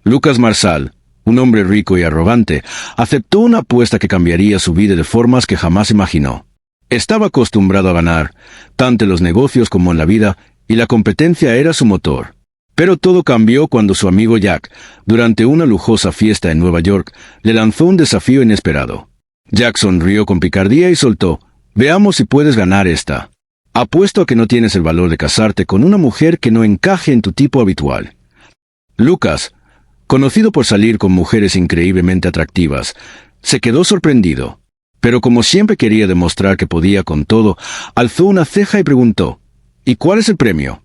Lucas Marsal, un hombre rico y arrogante, aceptó una apuesta que cambiaría su vida de formas que jamás imaginó. Estaba acostumbrado a ganar, tanto en los negocios como en la vida, y la competencia era su motor. Pero todo cambió cuando su amigo Jack, durante una lujosa fiesta en Nueva York, le lanzó un desafío inesperado. Jack sonrió con picardía y soltó: «Veamos si puedes ganar esta. Apuesto a que no tienes el valor de casarte con una mujer que no encaje en tu tipo habitual». Lucas, conocido por salir con mujeres increíblemente atractivas, se quedó sorprendido. Pero como siempre quería demostrar que podía con todo, alzó una ceja y preguntó: «¿Y cuál es el premio?».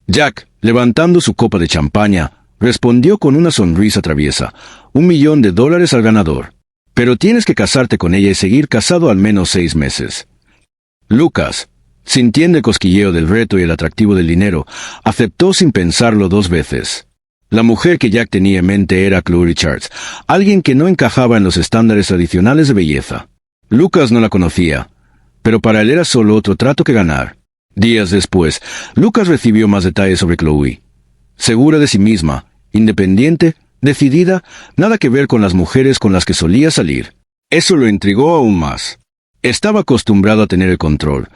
Jack, levantando su copa de champaña, respondió con una sonrisa traviesa: $1.000.000 al ganador. Pero tienes que casarte con ella y seguir casado al menos 6 meses. Lucas, sintiendo el cosquilleo del reto y el atractivo del dinero, aceptó sin pensarlo 2 veces. La mujer que Jack tenía en mente era Chloe Richards, alguien que no encajaba en los estándares tradicionales de belleza. Lucas no la conocía, pero para él era solo otro trato que ganar. Días después, Lucas recibió más detalles sobre Chloe. Segura de sí misma, independiente, decidida, nada que ver con las mujeres con las que solía salir. Eso lo intrigó aún más. Estaba acostumbrado a tener el control,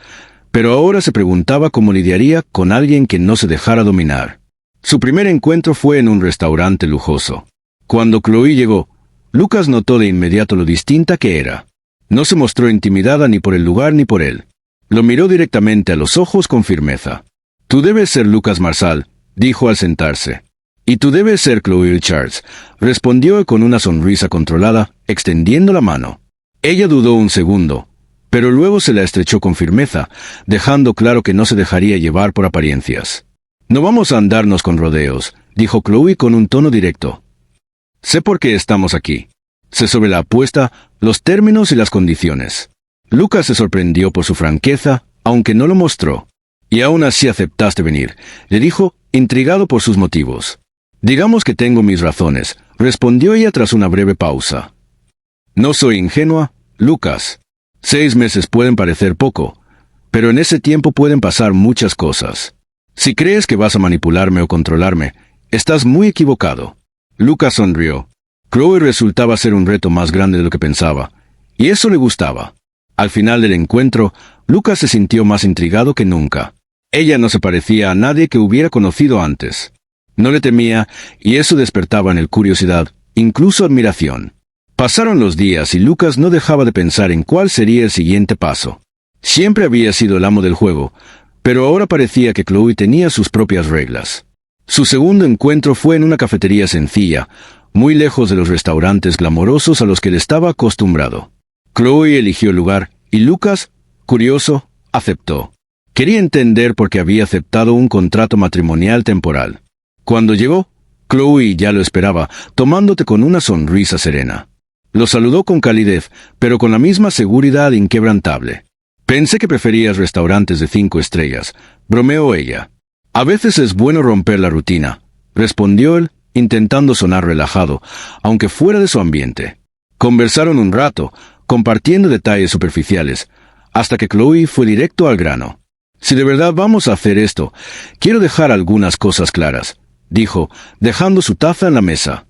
pero ahora se preguntaba cómo lidiaría con alguien que no se dejara dominar. Su primer encuentro fue en un restaurante lujoso. Cuando Chloe llegó, Lucas notó de inmediato lo distinta que era. No se mostró intimidada ni por el lugar ni por él. Lo miró directamente a los ojos con firmeza. «Tú debes ser Lucas Marsal», dijo al sentarse. «Y tú debes ser Chloe Richards», respondió con una sonrisa controlada, extendiendo la mano. Ella dudó un segundo, pero luego se la estrechó con firmeza, dejando claro que no se dejaría llevar por apariencias. «No vamos a andarnos con rodeos», dijo Chloe con un tono directo. «Sé por qué estamos aquí. Sé sobre la apuesta, los términos y las condiciones». Lucas se sorprendió por su franqueza, aunque no lo mostró. «Y aún así aceptaste venir», le dijo, intrigado por sus motivos. «Digamos que tengo mis razones», respondió ella tras una breve pausa. «No soy ingenua, Lucas. 6 meses pueden parecer poco, pero en ese tiempo pueden pasar muchas cosas. Si crees que vas a manipularme o controlarme, estás muy equivocado». Lucas sonrió. Chloe resultaba ser un reto más grande de lo que pensaba, y eso le gustaba. Al final del encuentro, Lucas se sintió más intrigado que nunca. Ella no se parecía a nadie que hubiera conocido antes. No le temía, y eso despertaba en él curiosidad, incluso admiración. Pasaron los días y Lucas no dejaba de pensar en cuál sería el siguiente paso. Siempre había sido el amo del juego, pero ahora parecía que Chloe tenía sus propias reglas. Su segundo encuentro fue en una cafetería sencilla, muy lejos de los restaurantes glamorosos a los que él estaba acostumbrado. Chloe eligió el lugar, y Lucas, curioso, aceptó. Quería entender por qué había aceptado un contrato matrimonial temporal. Cuando llegó, Chloe ya lo esperaba, tomándote con una sonrisa serena. Lo saludó con calidez, pero con la misma seguridad inquebrantable. «Pensé que preferías restaurantes de 5 estrellas», bromeó ella. «A veces es bueno romper la rutina», respondió él, intentando sonar relajado, aunque fuera de su ambiente. Conversaron un rato, compartiendo detalles superficiales, hasta que Chloe fue directo al grano. «Si de verdad vamos a hacer esto, quiero dejar algunas cosas claras», dijo, dejando su taza en la mesa.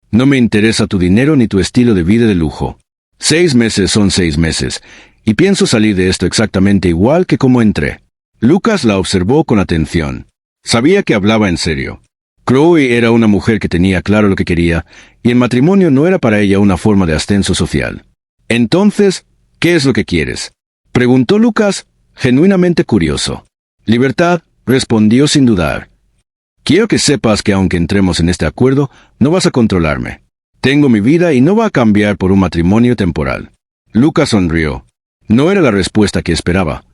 «No me interesa tu dinero ni tu estilo de vida de lujo. 6 meses son 6 meses, y pienso salir de esto exactamente igual que como entré». Lucas la observó con atención. Sabía que hablaba en serio. Chloe era una mujer que tenía claro lo que quería, y el matrimonio no era para ella una forma de ascenso social. «Entonces, ¿qué es lo que quieres?», preguntó Lucas, genuinamente curioso. «Libertad», respondió sin dudar. «Quiero que sepas que aunque entremos en este acuerdo, no vas a controlarme. Tengo mi vida y no va a cambiar por un matrimonio temporal». Lucas sonrió. No era la respuesta que esperaba,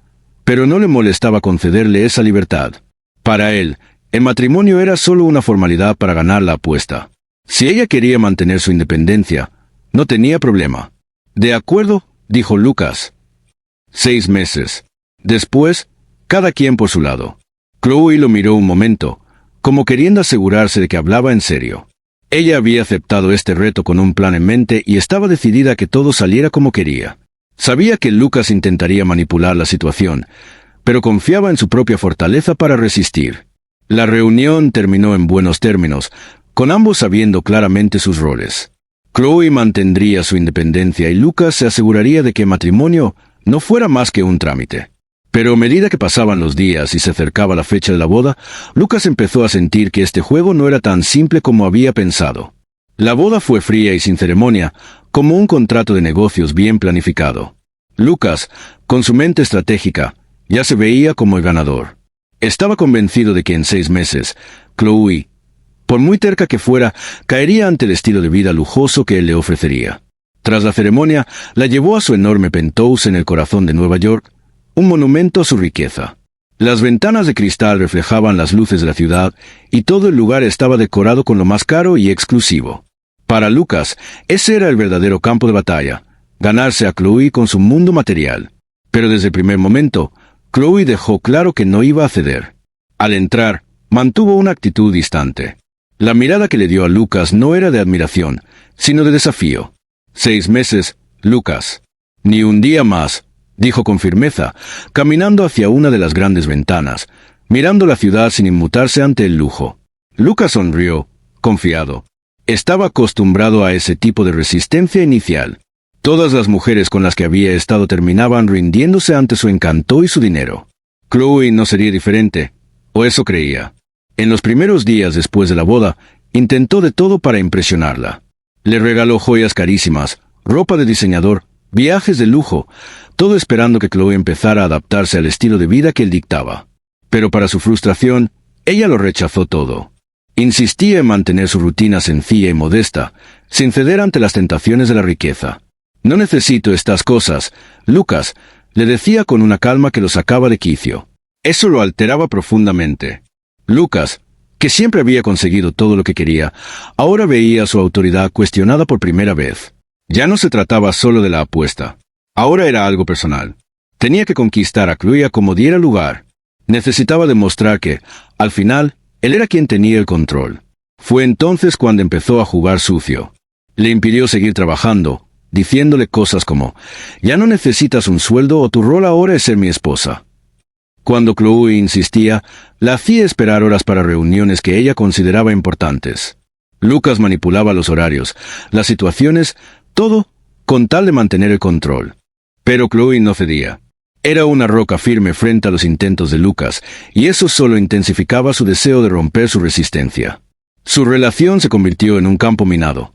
pero no le molestaba concederle esa libertad. Para él, el matrimonio era solo una formalidad para ganar la apuesta. Si ella quería mantener su independencia, no tenía problema. «De acuerdo», dijo Lucas. 6 meses. Después, cada quien por su lado. Chloe lo miró un momento, como queriendo asegurarse de que hablaba en serio. Ella había aceptado este reto con un plan en mente y estaba decidida a que todo saliera como quería. Sabía que Lucas intentaría manipular la situación, pero confiaba en su propia fortaleza para resistir. La reunión terminó en buenos términos, con ambos sabiendo claramente sus roles. Chloe mantendría su independencia y Lucas se aseguraría de que el matrimonio no fuera más que un trámite. Pero a medida que pasaban los días y se acercaba la fecha de la boda, Lucas empezó a sentir que este juego no era tan simple como había pensado. La boda fue fría y sin ceremonia, como un contrato de negocios bien planificado. Lucas, con su mente estratégica, ya se veía como el ganador. Estaba convencido de que en 6 meses, Chloe, por muy terca que fuera, caería ante el estilo de vida lujoso que él le ofrecería. Tras la ceremonia, la llevó a su enorme penthouse en el corazón de Nueva York, un monumento a su riqueza. Las ventanas de cristal reflejaban las luces de la ciudad y todo el lugar estaba decorado con lo más caro y exclusivo. Para Lucas, ese era el verdadero campo de batalla, ganarse a Chloe con su mundo material. Pero desde el primer momento, Chloe dejó claro que no iba a ceder. Al entrar, mantuvo una actitud distante. La mirada que le dio a Lucas no era de admiración, sino de desafío. 6 meses, Lucas. Ni un día más, dijo con firmeza, caminando hacia una de las grandes ventanas, mirando la ciudad sin inmutarse ante el lujo. Lucas sonrió, confiado. Estaba acostumbrado a ese tipo de resistencia inicial. Todas las mujeres con las que había estado terminaban rindiéndose ante su encanto y su dinero. Chloe no sería diferente, o eso creía. En los primeros días después de la boda, intentó de todo para impresionarla. Le regaló joyas carísimas, ropa de diseñador, viajes de lujo, todo esperando que Chloe empezara a adaptarse al estilo de vida que él dictaba. Pero para su frustración, ella lo rechazó todo. Insistía en mantener su rutina sencilla y modesta, sin ceder ante las tentaciones de la riqueza. «No necesito estas cosas, Lucas», le decía con una calma que lo sacaba de quicio. Eso lo alteraba profundamente. Lucas, que siempre había conseguido todo lo que quería, ahora veía su autoridad cuestionada por primera vez. Ya no se trataba solo de la apuesta. Ahora era algo personal. Tenía que conquistar a Chloe como diera lugar. Necesitaba demostrar que, al final, él era quien tenía el control. Fue entonces cuando empezó a jugar sucio. Le impidió seguir trabajando, diciéndole cosas como, «Ya no necesitas un sueldo o tu rol ahora es ser mi esposa». Cuando Chloe insistía, la hacía esperar horas para reuniones que ella consideraba importantes. Lucas manipulaba los horarios, las situaciones, todo, con tal de mantener el control. Pero Chloe no cedía. Era una roca firme frente a los intentos de Lucas, y eso solo intensificaba su deseo de romper su resistencia. Su relación se convirtió en un campo minado.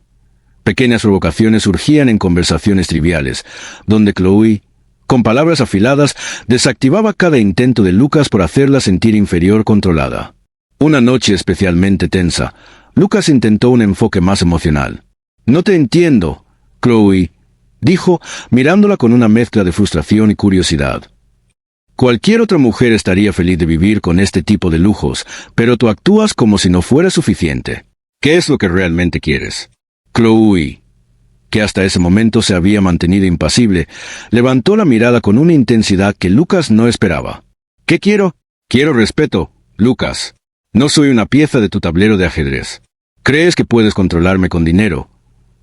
Pequeñas provocaciones surgían en conversaciones triviales, donde Chloe, con palabras afiladas, desactivaba cada intento de Lucas por hacerla sentir inferior controlada. Una noche especialmente tensa, Lucas intentó un enfoque más emocional. «No te entiendo, Chloe», dijo, mirándola con una mezcla de frustración y curiosidad. «Cualquier otra mujer estaría feliz de vivir con este tipo de lujos, pero tú actúas como si no fuera suficiente. ¿Qué es lo que realmente quieres?» Chloe, que hasta ese momento se había mantenido impasible, levantó la mirada con una intensidad que Lucas no esperaba. «¿Qué quiero? Quiero respeto, Lucas. No soy una pieza de tu tablero de ajedrez. Crees que puedes controlarme con dinero,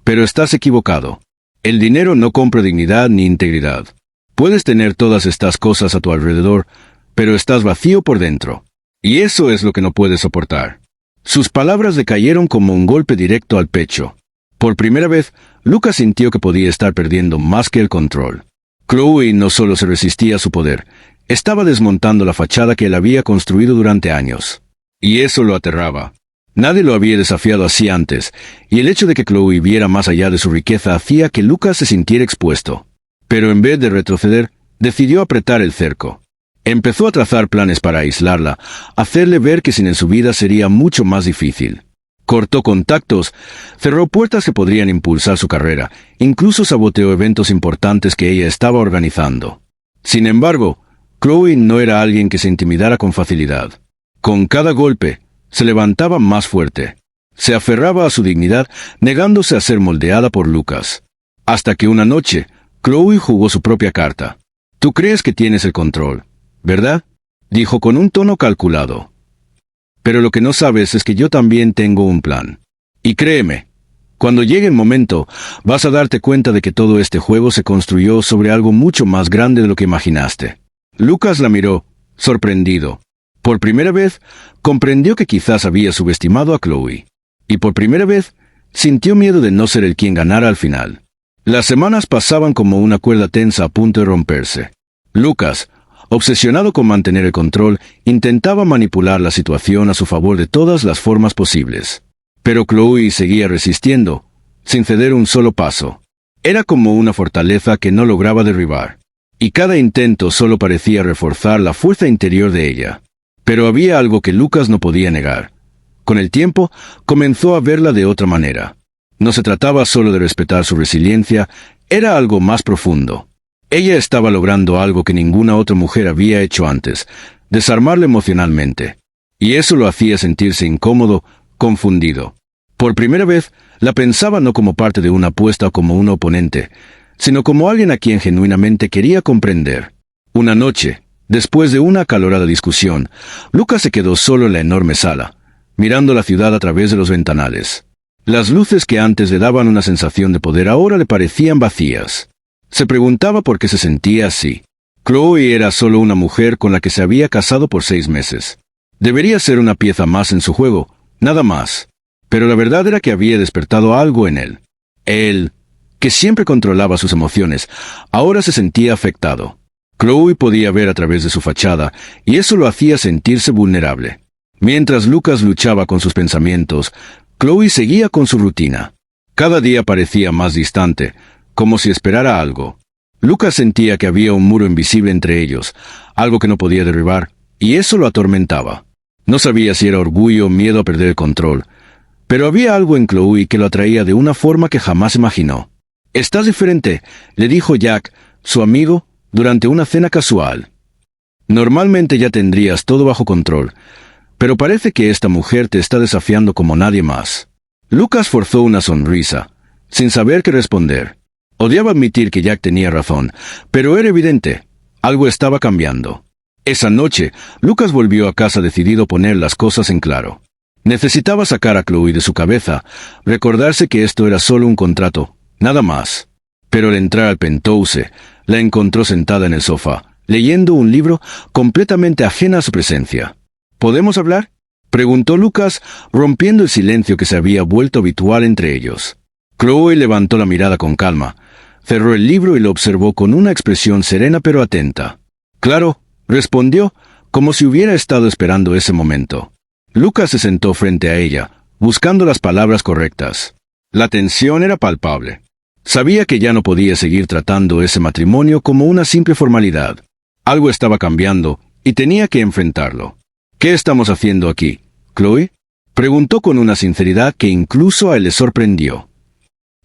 pero estás equivocado. El dinero no compra dignidad ni integridad. Puedes tener todas estas cosas a tu alrededor, pero estás vacío por dentro. Y eso es lo que no puedes soportar». Sus palabras le cayeron como un golpe directo al pecho. Por primera vez, Lucas sintió que podía estar perdiendo más que el control. Chloe no solo se resistía a su poder, estaba desmontando la fachada que él había construido durante años. Y eso lo aterraba. Nadie lo había desafiado así antes, y el hecho de que Chloe viera más allá de su riqueza hacía que Lucas se sintiera expuesto. Pero en vez de retroceder, decidió apretar el cerco. Empezó a trazar planes para aislarla, hacerle ver que sin su vida sería mucho más difícil. Cortó contactos, cerró puertas que podrían impulsar su carrera, incluso saboteó eventos importantes que ella estaba organizando. Sin embargo, Chloe no era alguien que se intimidara con facilidad. Con cada golpe, se levantaba más fuerte. Se aferraba a su dignidad, negándose a ser moldeada por Lucas. Hasta que una noche, Chloe jugó su propia carta. «Tú crees que tienes el control, ¿verdad?», dijo con un tono calculado. «Pero lo que no sabes es que yo también tengo un plan. Y créeme, cuando llegue el momento, vas a darte cuenta de que todo este juego se construyó sobre algo mucho más grande de lo que imaginaste». Lucas la miró, sorprendido. Por primera vez, comprendió que quizás había subestimado a Chloe. y por primera vez sintió miedo de no ser el quien ganara al final. Las semanas pasaban como una cuerda tensa a punto de romperse. Lucas, obsesionado con mantener el control, intentaba manipular la situación a su favor de todas las formas posibles. Pero Chloe seguía resistiendo, sin ceder un solo paso. Era como una fortaleza que no lograba derribar. Y cada intento solo parecía reforzar la fuerza interior de ella. Pero había algo que Lucas no podía negar. Con el tiempo, comenzó a verla de otra manera. No se trataba solo de respetar su resiliencia, era algo más profundo. Ella estaba logrando algo que ninguna otra mujer había hecho antes, desarmarla emocionalmente. Y eso lo hacía sentirse incómodo, confundido. Por primera vez, la pensaba no como parte de una apuesta o como un oponente, sino como alguien a quien genuinamente quería comprender. Una noche, después de una acalorada discusión, Lucas se quedó solo en la enorme sala, mirando la ciudad a través de los ventanales. Las luces que antes le daban una sensación de poder ahora le parecían vacías. Se preguntaba por qué se sentía así. Chloe era solo una mujer con la que se había casado por 6 meses. Debería ser una pieza más en su juego, nada más. Pero la verdad era que había despertado algo en él. Él, que siempre controlaba sus emociones, ahora se sentía afectado. Chloe podía ver a través de su fachada, y eso lo hacía sentirse vulnerable. Mientras Lucas luchaba con sus pensamientos, Chloe seguía con su rutina. Cada día parecía más distante, como si esperara algo. Lucas sentía que había un muro invisible entre ellos, algo que no podía derribar, y eso lo atormentaba. No sabía si era orgullo o miedo a perder el control, pero había algo en Chloe que lo atraía de una forma que jamás imaginó. «Estás diferente», le dijo Jack, su amigo, durante una cena casual. «Normalmente ya tendrías todo bajo control, pero parece que esta mujer te está desafiando como nadie más». Lucas forzó una sonrisa, sin saber qué responder. Odiaba admitir que Jack tenía razón, pero era evidente, algo estaba cambiando. Esa noche, Lucas volvió a casa decidido a poner las cosas en claro. Necesitaba sacar a Chloe de su cabeza, recordarse que esto era solo un contrato, nada más. Pero al entrar al penthouse, la encontró sentada en el sofá, leyendo un libro completamente ajena a su presencia. ¿Podemos hablar?, preguntó Lucas, rompiendo el silencio que se había vuelto habitual entre ellos. Chloe levantó la mirada con calma, cerró el libro y lo observó con una expresión serena pero atenta. «Claro», respondió, como si hubiera estado esperando ese momento. Lucas se sentó frente a ella, buscando las palabras correctas. La tensión era palpable. Sabía que ya no podía seguir tratando ese matrimonio como una simple formalidad. Algo estaba cambiando, y tenía que enfrentarlo. «¿Qué estamos haciendo aquí, Chloe?», preguntó con una sinceridad que incluso a él le sorprendió.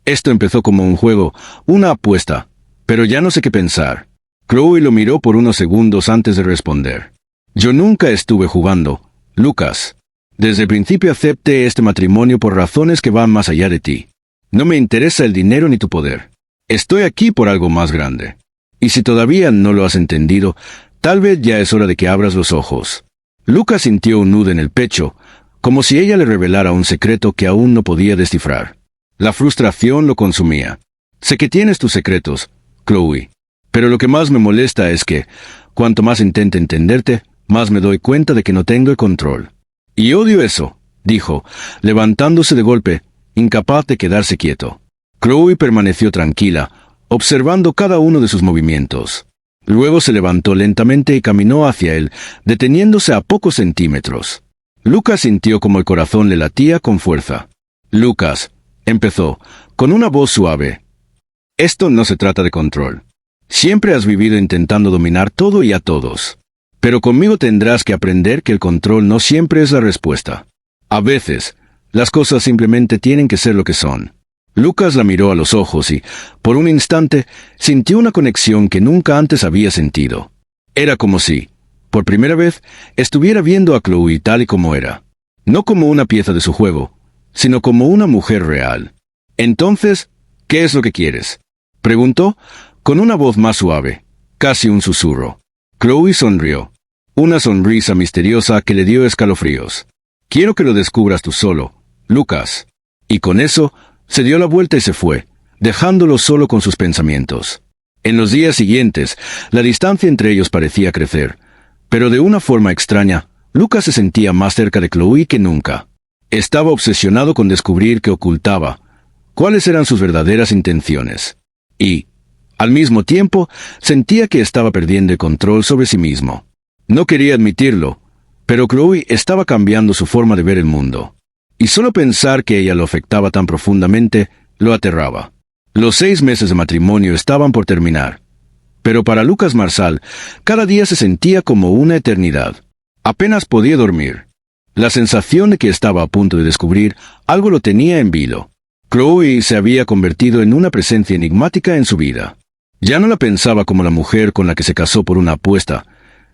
Esto empezó como un juego, una apuesta, pero ya no sé qué pensar. Chloe lo miró por unos segundos antes de responder. «Yo nunca estuve jugando, Lucas. Desde el principio acepté este matrimonio por razones que van más allá de ti. No me interesa el dinero ni tu poder. Estoy aquí por algo más grande. Y si todavía no lo has entendido, tal vez ya es hora de que abras los ojos». Lucas sintió un nudo en el pecho, como si ella le revelara un secreto que aún no podía descifrar. La frustración lo consumía. «Sé que tienes tus secretos, Chloe. Pero lo que más me molesta es que, cuanto más intento entenderte, más me doy cuenta de que no tengo el control. Y odio eso», dijo, levantándose de golpe, incapaz de quedarse quieto. Chloe permaneció tranquila, observando cada uno de sus movimientos. Luego se levantó lentamente y caminó hacia él, deteniéndose a pocos centímetros. Lucas sintió como el corazón le latía con fuerza. «Lucas», empezó, con una voz suave. «Esto no se trata de control. Siempre has vivido intentando dominar todo y a todos. Pero conmigo tendrás que aprender que el control no siempre es la respuesta. A veces, las cosas simplemente tienen que ser lo que son». Lucas la miró a los ojos y, por un instante, sintió una conexión que nunca antes había sentido. Era como si, por primera vez, estuviera viendo a Chloe tal y como era. No como una pieza de su juego, sino como una mujer real. «Entonces, ¿qué es lo que quieres?», preguntó, con una voz más suave, casi un susurro. Chloe sonrió. Una sonrisa misteriosa que le dio escalofríos. «Quiero que lo descubras tú solo, Lucas». Y con eso, se dio la vuelta y se fue, dejándolo solo con sus pensamientos. En los días siguientes, la distancia entre ellos parecía crecer, pero de una forma extraña, Lucas se sentía más cerca de Chloe que nunca. Estaba obsesionado con descubrir qué ocultaba, cuáles eran sus verdaderas intenciones. Y, al mismo tiempo, sentía que estaba perdiendo el control sobre sí mismo. No quería admitirlo, pero Chloe estaba cambiando su forma de ver el mundo. Y solo pensar que ella lo afectaba tan profundamente lo aterraba. Los 6 meses de matrimonio estaban por terminar. Pero para Lucas Marsal, cada día se sentía como una eternidad. Apenas podía dormir. La sensación de que estaba a punto de descubrir algo lo tenía en vilo. Chloe se había convertido en una presencia enigmática en su vida. Ya no la pensaba como la mujer con la que se casó por una apuesta,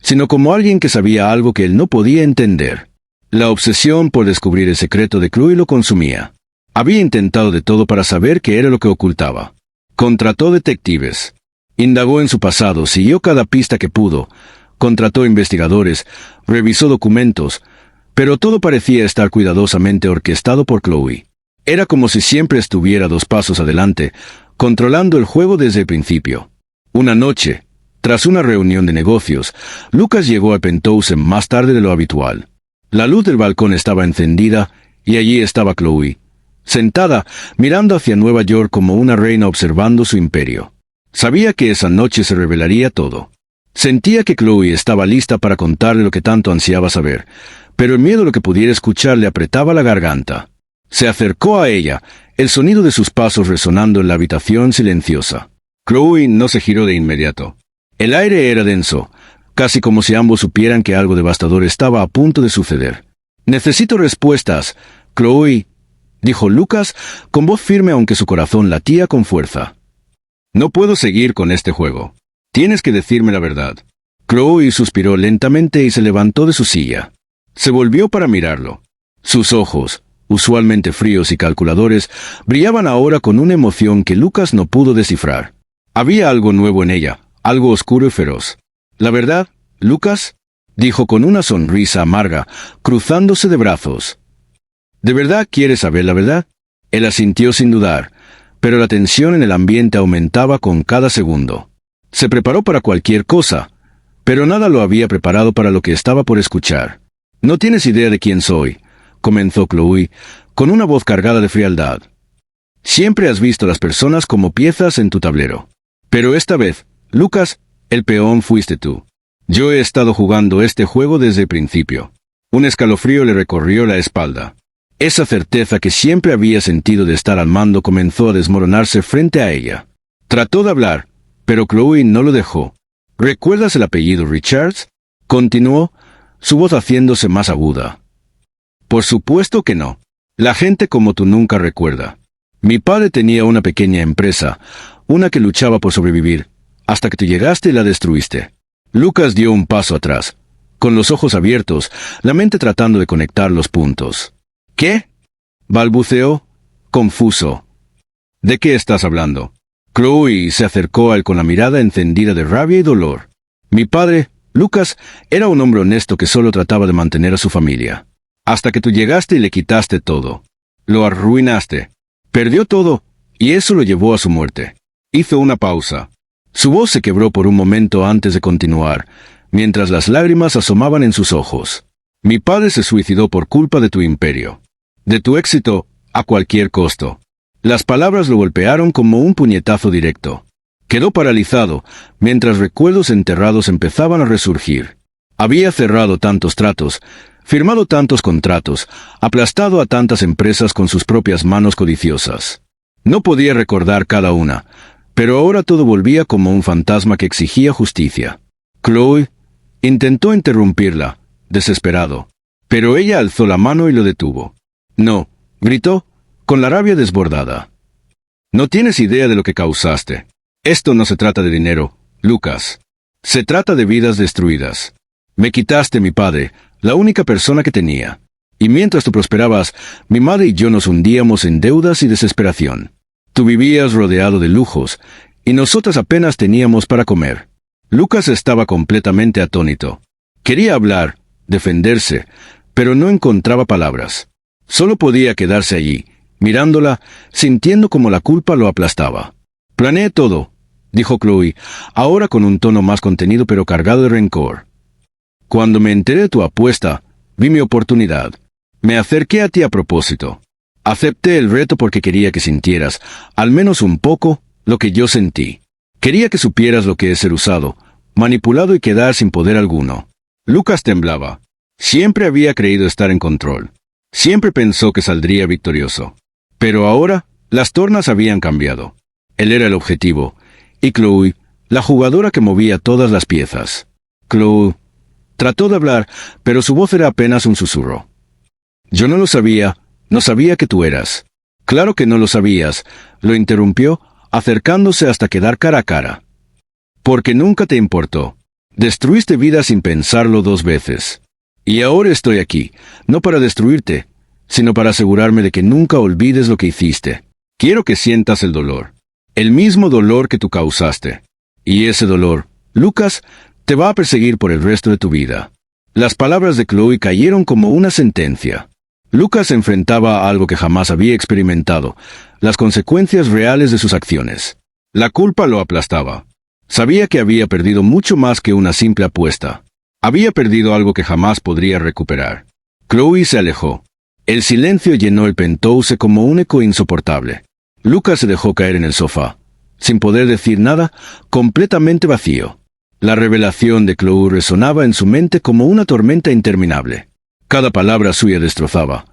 sino como alguien que sabía algo que él no podía entender. La obsesión por descubrir el secreto de Chloe lo consumía. Había intentado de todo para saber qué era lo que ocultaba. Contrató detectives. Indagó en su pasado, siguió cada pista que pudo, contrató investigadores, revisó documentos, pero todo parecía estar cuidadosamente orquestado por Chloe. Era como si siempre estuviera 2 pasos adelante, controlando el juego desde el principio. Una noche, tras una reunión de negocios, Lucas llegó a Penthouse más tarde de lo habitual. La luz del balcón estaba encendida y allí estaba Chloe, sentada, mirando hacia Nueva York como una reina observando su imperio. Sabía que esa noche se revelaría todo. Sentía que Chloe estaba lista para contarle lo que tanto ansiaba saber, pero el miedo a lo que pudiera escuchar le apretaba la garganta. Se acercó a ella, el sonido de sus pasos resonando en la habitación silenciosa. Chloe no se giró de inmediato. El aire era denso, casi como si ambos supieran que algo devastador estaba a punto de suceder. «Necesito respuestas, Chloe», dijo Lucas, con voz firme aunque su corazón latía con fuerza. «No puedo seguir con este juego. Tienes que decirme la verdad». Chloe suspiró lentamente y se levantó de su silla. Se volvió para mirarlo. Sus ojos, usualmente fríos y calculadores, brillaban ahora con una emoción que Lucas no pudo descifrar. Había algo nuevo en ella, algo oscuro y feroz. «¿La verdad, Lucas?», dijo con una sonrisa amarga, cruzándose de brazos. «¿De verdad quieres saber la verdad?». Él asintió sin dudar, pero la tensión en el ambiente aumentaba con cada segundo. Se preparó para cualquier cosa, pero nada lo había preparado para lo que estaba por escuchar. «No tienes idea de quién soy», comenzó Chloe, con una voz cargada de frialdad. «Siempre has visto a las personas como piezas en tu tablero. Pero esta vez, Lucas, el peón fuiste tú. Yo he estado jugando este juego desde el principio». Un escalofrío le recorrió la espalda. Esa certeza que siempre había sentido de estar al mando comenzó a desmoronarse frente a ella. Trató de hablar, pero Chloe no lo dejó. «¿Recuerdas el apellido Richards?», continuó, su voz haciéndose más aguda. «Por supuesto que no. La gente como tú nunca recuerda. Mi padre tenía una pequeña empresa, una que luchaba por sobrevivir, hasta que tú llegaste y la destruiste». Lucas dio un paso atrás, con los ojos abiertos, la mente tratando de conectar los puntos. «¿Qué?», balbuceó, confuso. «¿De qué estás hablando?». Chloe se acercó a él con la mirada encendida de rabia y dolor. «Mi padre, Lucas, era un hombre honesto que solo trataba de mantener a su familia. Hasta que tú llegaste y le quitaste todo. Lo arruinaste. Perdió todo, y eso lo llevó a su muerte». Hizo una pausa. Su voz se quebró por un momento antes de continuar, mientras las lágrimas asomaban en sus ojos. «Mi padre se suicidó por culpa de tu imperio. De tu éxito, a cualquier costo». Las palabras lo golpearon como un puñetazo directo. Quedó paralizado, mientras recuerdos enterrados empezaban a resurgir. Había cerrado tantos tratos, firmado tantos contratos, aplastado a tantas empresas con sus propias manos codiciosas. No podía recordar cada una, pero ahora todo volvía como un fantasma que exigía justicia. Chloe intentó interrumpirla, desesperado, pero ella alzó la mano y lo detuvo. «No», gritó, con la rabia desbordada. «No tienes idea de lo que causaste. Esto no se trata de dinero, Lucas. Se trata de vidas destruidas. Me quitaste mi padre, la única persona que tenía. Y mientras tú prosperabas, mi madre y yo nos hundíamos en deudas y desesperación. Tú vivías rodeado de lujos, y nosotras apenas teníamos para comer». Lucas estaba completamente atónito. Quería hablar, defenderse, pero no encontraba palabras. Solo podía quedarse allí, mirándola, sintiendo como la culpa lo aplastaba. «Planeé todo», dijo Chloe, ahora con un tono más contenido pero cargado de rencor. «Cuando me enteré de tu apuesta, vi mi oportunidad. Me acerqué a ti a propósito. Acepté el reto porque quería que sintieras, al menos un poco, lo que yo sentí. Quería que supieras lo que es ser usado, manipulado y quedar sin poder alguno. Lucas temblaba. Siempre había creído estar en control. Siempre pensó que saldría victorioso. Pero ahora, las tornas habían cambiado. Él era el objetivo, y Chloe, la jugadora que movía todas las piezas. Chloe trató de hablar, pero su voz era apenas un susurro. Yo no lo sabía, no sabía que tú eras. Claro que no lo sabías, lo interrumpió, acercándose hasta quedar cara a cara. Porque nunca te importó. Destruiste vidas sin pensarlo 2 veces. Y ahora estoy aquí, no para destruirte, sino para asegurarme de que nunca olvides lo que hiciste. Quiero que sientas el dolor. El mismo dolor que tú causaste. Y ese dolor, Lucas, te va a perseguir por el resto de tu vida. Las palabras de Chloe cayeron como una sentencia. Lucas enfrentaba a algo que jamás había experimentado, las consecuencias reales de sus acciones. La culpa lo aplastaba. Sabía que había perdido mucho más que una simple apuesta. Había perdido algo que jamás podría recuperar. Chloe se alejó. El silencio llenó el penthouse como un eco insoportable. Lucas se dejó caer en el sofá, sin poder decir nada, completamente vacío. La revelación de Chloe resonaba en su mente como una tormenta interminable. Cada palabra suya destrozaba,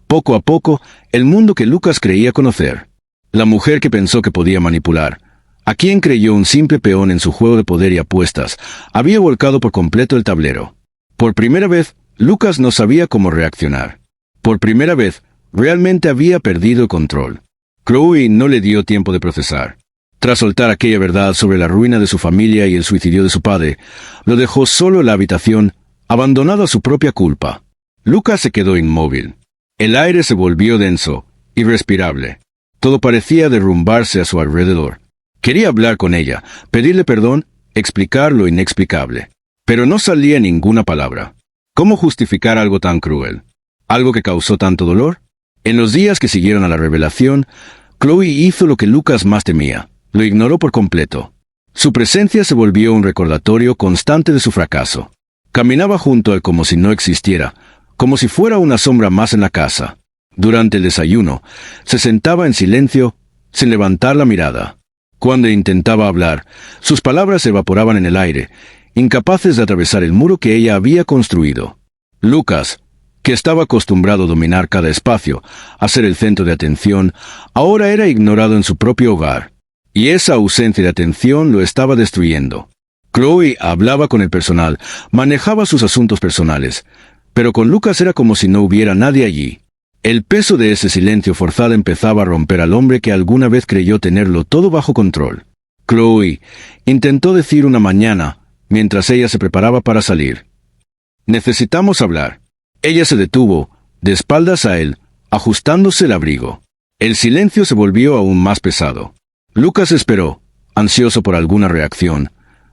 poco a poco, el mundo que Lucas creía conocer. La mujer que pensó que podía manipular, a quien creyó un simple peón en su juego de poder y apuestas, había volcado por completo el tablero. Por primera vez, Lucas no sabía cómo reaccionar. Por primera vez, realmente había perdido el control. Chloe no le dio tiempo de procesar. Tras soltar aquella verdad sobre la ruina de su familia y el suicidio de su padre, lo dejó solo en la habitación, abandonado a su propia culpa. Lucas se quedó inmóvil. El aire se volvió denso, irrespirable. Todo parecía derrumbarse a su alrededor. Quería hablar con ella, pedirle perdón, explicar lo inexplicable. Pero no salía ninguna palabra. ¿Cómo justificar algo tan cruel? ¿Algo que causó tanto dolor? En los días que siguieron a la revelación, Chloe hizo lo que Lucas más temía. Lo ignoró por completo. Su presencia se volvió un recordatorio constante de su fracaso. Caminaba junto a él como si no existiera, como si fuera una sombra más en la casa. Durante el desayuno, se sentaba en silencio, sin levantar la mirada. Cuando intentaba hablar, sus palabras se evaporaban en el aire, incapaces de atravesar el muro que ella había construido. Lucas, que estaba acostumbrado a dominar cada espacio, a ser el centro de atención, ahora era ignorado en su propio hogar. Y esa ausencia de atención lo estaba destruyendo. Chloe hablaba con el personal, manejaba sus asuntos personales, pero con Lucas era como si no hubiera nadie allí. El peso de ese silencio forzado empezaba a romper al hombre que alguna vez creyó tenerlo todo bajo control. Chloe intentó decir una mañana, mientras ella se preparaba para salir: «Necesitamos hablar». Ella se detuvo, de espaldas a él, ajustándose el abrigo. El silencio se volvió aún más pesado. Lucas esperó, ansioso por alguna reacción.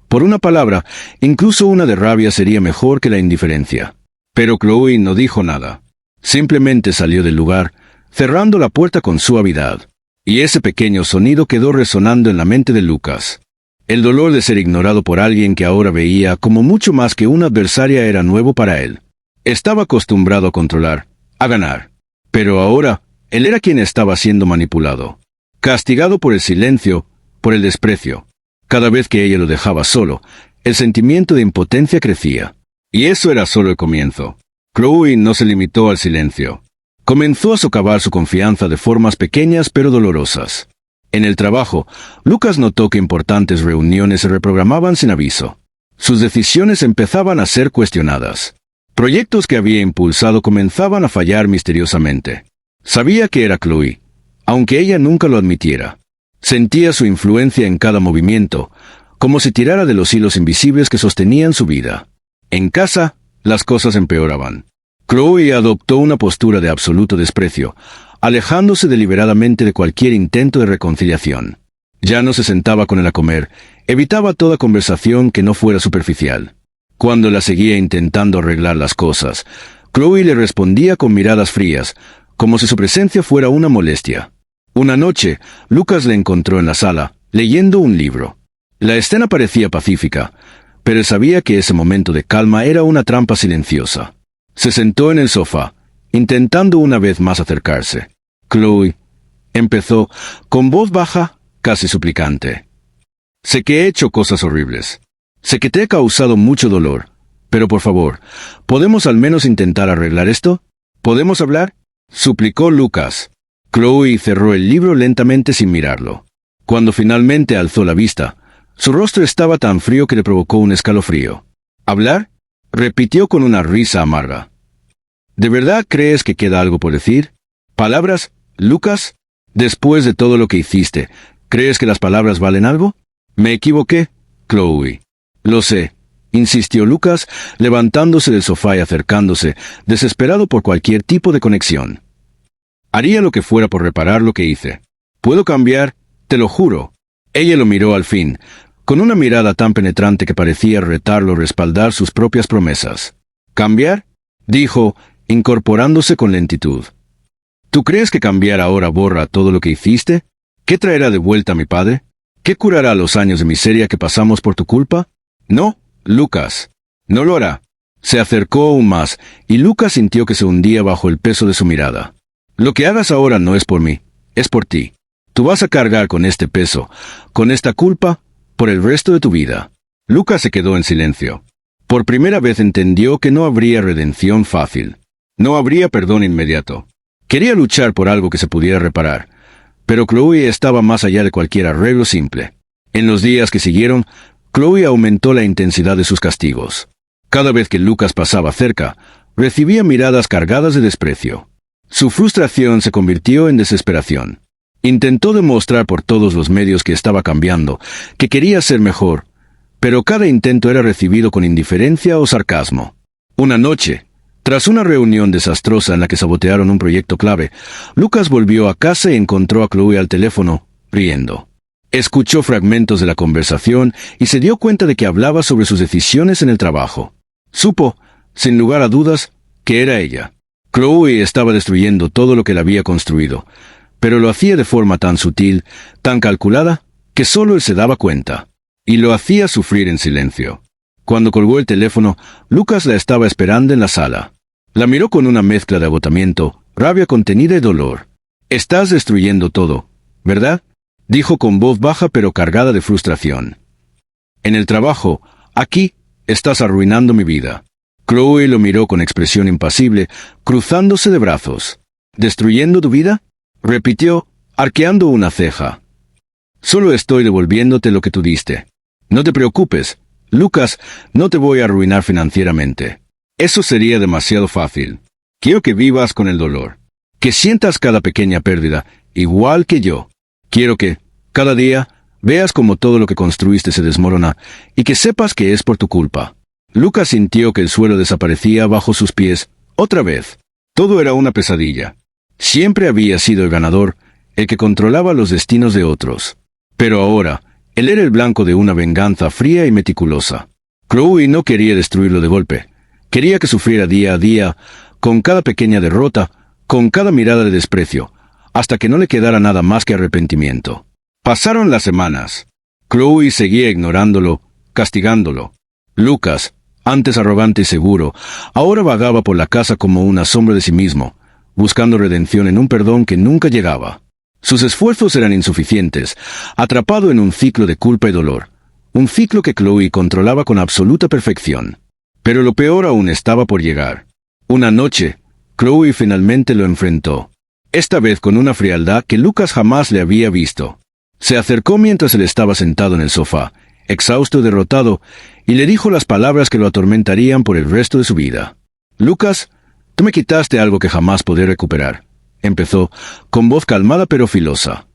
Por una palabra, incluso una de rabia sería mejor que la indiferencia. Pero Chloe no dijo nada. Simplemente salió del lugar, cerrando la puerta con suavidad. Y ese pequeño sonido quedó resonando en la mente de Lucas. El dolor de ser ignorado por alguien que ahora veía como mucho más que una adversaria era nuevo para él. Estaba acostumbrado a controlar, a ganar. Pero ahora, él era quien estaba siendo manipulado. Castigado por el silencio, por el desprecio. Cada vez que ella lo dejaba solo, el sentimiento de impotencia crecía. Y eso era solo el comienzo. Chloe no se limitó al silencio. Comenzó a socavar su confianza de formas pequeñas pero dolorosas. En el trabajo, Lucas notó que importantes reuniones se reprogramaban sin aviso. Sus decisiones empezaban a ser cuestionadas. Proyectos que había impulsado comenzaban a fallar misteriosamente. Sabía que era Chloe, aunque ella nunca lo admitiera. Sentía su influencia en cada movimiento, como si tirara de los hilos invisibles que sostenían su vida. En casa, las cosas empeoraban. Chloe adoptó una postura de absoluto desprecio, alejándose deliberadamente de cualquier intento de reconciliación. Ya no se sentaba con él a comer, evitaba toda conversación que no fuera superficial. Cuando la seguía intentando arreglar las cosas, Chloe le respondía con miradas frías, como si su presencia fuera una molestia. Una noche, Lucas le encontró en la sala, leyendo un libro. La escena parecía pacífica, pero sabía que ese momento de calma era una trampa silenciosa. Se sentó en el sofá, intentando una vez más acercarse. Chloe, empezó, con voz baja, casi suplicante. Sé que he hecho cosas horribles. Sé que te he causado mucho dolor. Pero por favor, ¿podemos al menos intentar arreglar esto? ¿Podemos hablar? Suplicó Lucas. Chloe cerró el libro lentamente sin mirarlo. Cuando finalmente alzó la vista, su rostro estaba tan frío que le provocó un escalofrío. ¿Hablar? Repitió con una risa amarga. ¿De verdad crees que queda algo por decir? ¿Palabras, Lucas? Después de todo lo que hiciste, ¿crees que las palabras valen algo? Me equivoqué, Chloe. Lo sé, insistió Lucas, levantándose del sofá y acercándose, desesperado por cualquier tipo de conexión. Haría lo que fuera por reparar lo que hice. ¿Puedo cambiar? Te lo juro. Ella lo miró al fin, con una mirada tan penetrante que parecía retarlo respaldar sus propias promesas. ¿Cambiar? Dijo, incorporándose con lentitud. ¿Tú crees que cambiar ahora borra todo lo que hiciste? ¿Qué traerá de vuelta a mi padre? ¿Qué curará los años de miseria que pasamos por tu culpa? No, Lucas. No lo hará. Se acercó aún más, y Lucas sintió que se hundía bajo el peso de su mirada. Lo que hagas ahora no es por mí, es por ti. Tú vas a cargar con este peso, con esta culpa, por el resto de tu vida. Lucas se quedó en silencio. Por primera vez entendió que no habría redención fácil. No habría perdón inmediato. Quería luchar por algo que se pudiera reparar, pero Chloe estaba más allá de cualquier arreglo simple. En los días que siguieron, Chloe aumentó la intensidad de sus castigos. Cada vez que Lucas pasaba cerca, recibía miradas cargadas de desprecio. Su frustración se convirtió en desesperación. Intentó demostrar por todos los medios que estaba cambiando, que quería ser mejor, pero cada intento era recibido con indiferencia o sarcasmo. Una noche, tras una reunión desastrosa en la que sabotearon un proyecto clave, Lucas volvió a casa y encontró a Chloe al teléfono, riendo. Escuchó fragmentos de la conversación y se dio cuenta de que hablaba sobre sus decisiones en el trabajo. Supo, sin lugar a dudas, que era ella. Chloe estaba destruyendo todo lo que él había construido, pero lo hacía de forma tan sutil, tan calculada, que solo él se daba cuenta. Y lo hacía sufrir en silencio. Cuando colgó el teléfono, Lucas la estaba esperando en la sala. La miró con una mezcla de agotamiento, rabia contenida y dolor. «Estás destruyendo todo, ¿verdad?», dijo con voz baja pero cargada de frustración. «En el trabajo, aquí, estás arruinando mi vida». Chloe lo miró con expresión impasible, cruzándose de brazos. «¿Destruyendo tu vida?», repitió, arqueando una ceja. «Solo estoy devolviéndote lo que tú diste. No te preocupes, Lucas, no te voy a arruinar financieramente. Eso sería demasiado fácil. Quiero que vivas con el dolor. Que sientas cada pequeña pérdida, igual que yo. Quiero que, cada día, veas como todo lo que construiste se desmorona, y que sepas que es por tu culpa». Lucas sintió que el suelo desaparecía bajo sus pies, otra vez. Todo era una pesadilla. Siempre había sido el ganador, el que controlaba los destinos de otros. Pero ahora, él era el blanco de una venganza fría y meticulosa. Chloe no quería destruirlo de golpe. Quería que sufriera día a día, con cada pequeña derrota, con cada mirada de desprecio, hasta que no le quedara nada más que arrepentimiento. Pasaron las semanas. Chloe seguía ignorándolo, castigándolo. Lucas, antes arrogante y seguro, ahora vagaba por la casa como una sombra de sí mismo, buscando redención en un perdón que nunca llegaba. Sus esfuerzos eran insuficientes, atrapado en un ciclo de culpa y dolor, un ciclo que Chloe controlaba con absoluta perfección. Pero lo peor aún estaba por llegar. Una noche, Chloe finalmente lo enfrentó, esta vez con una frialdad que Lucas jamás le había visto. Se acercó mientras él estaba sentado en el sofá, exhausto y derrotado, y le dijo las palabras que lo atormentarían por el resto de su vida. «Lucas, tú me quitaste algo que jamás podré recuperar», empezó, con voz calmada pero filosa.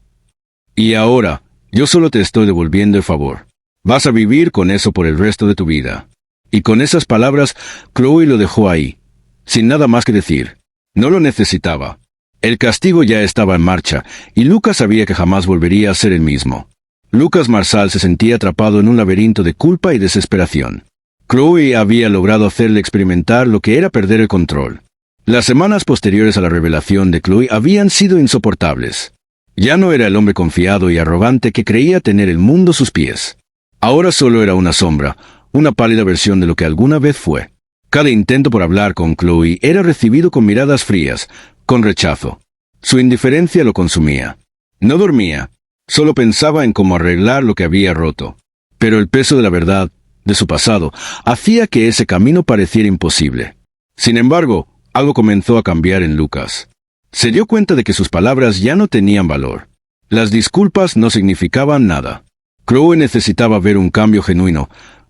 «Y ahora, yo solo te estoy devolviendo el favor. Vas a vivir con eso por el resto de tu vida». Y con esas palabras, Chloe lo dejó ahí, sin nada más que decir. No lo necesitaba. El castigo ya estaba en marcha, y Lucas sabía que jamás volvería a ser el mismo. Lucas Marsal se sentía atrapado en un laberinto de culpa y desesperación. Chloe había logrado hacerle experimentar lo que era perder el control. Las semanas posteriores a la revelación de Chloe habían sido insoportables. Ya no era el hombre confiado y arrogante que creía tener el mundo a sus pies. Ahora solo era una sombra, una pálida versión de lo que alguna vez fue. Cada intento por hablar con Chloe era recibido con miradas frías, con rechazo. Su indiferencia lo consumía. No dormía. Solo pensaba en cómo arreglar lo que había roto. Pero el peso de la verdad, de su pasado, hacía que ese camino pareciera imposible. Sin embargo, algo comenzó a cambiar en Lucas. Se dio cuenta de que sus palabras ya no tenían valor. Las disculpas no significaban nada. Chloe necesitaba ver un cambio genuino,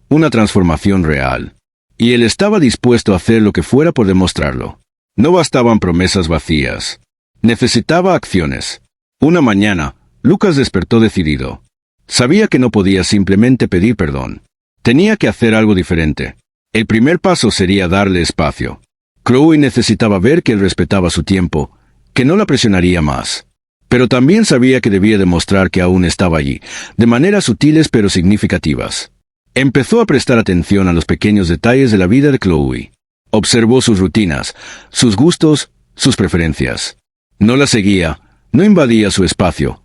una transformación real. Y él estaba dispuesto a hacer lo que fuera por demostrarlo. No bastaban promesas vacías. Necesitaba acciones. Una mañana, Lucas despertó decidido. Sabía que no podía simplemente pedir perdón. Tenía que hacer algo diferente. El primer paso sería darle espacio. Chloe necesitaba ver que él respetaba su tiempo, que no la presionaría más. Pero también sabía que debía demostrar que aún estaba allí, de maneras sutiles pero significativas. Empezó a prestar atención a los pequeños detalles de la vida de Chloe. Observó sus rutinas, sus gustos, sus preferencias. No la seguía, no invadía su espacio,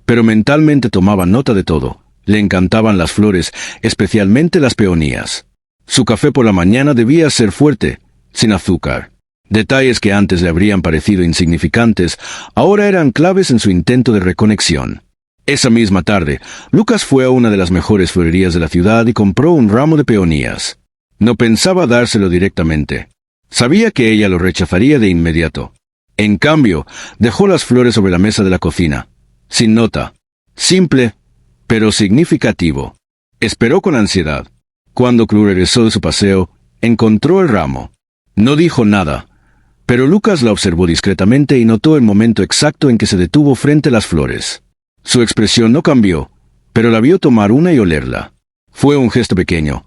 pero mentalmente tomaba nota de todo. Le encantaban las flores, especialmente las peonías. Su café por la mañana debía ser fuerte, sin azúcar. Detalles que antes le habrían parecido insignificantes, ahora eran claves en su intento de reconexión. Esa misma tarde, Lucas fue a una de las mejores florerías de la ciudad y compró un ramo de peonías. No pensaba dárselo directamente. Sabía que ella lo rechazaría de inmediato. En cambio, dejó las flores sobre la mesa de la cocina, sin nota. Simple, pero significativo. Esperó con ansiedad. Cuando Chloe regresó de su paseo, encontró el ramo. No dijo nada, pero Lucas la observó discretamente y notó el momento exacto en que se detuvo frente a las flores. Su expresión no cambió, pero la vio tomar una y olerla. Fue un gesto pequeño,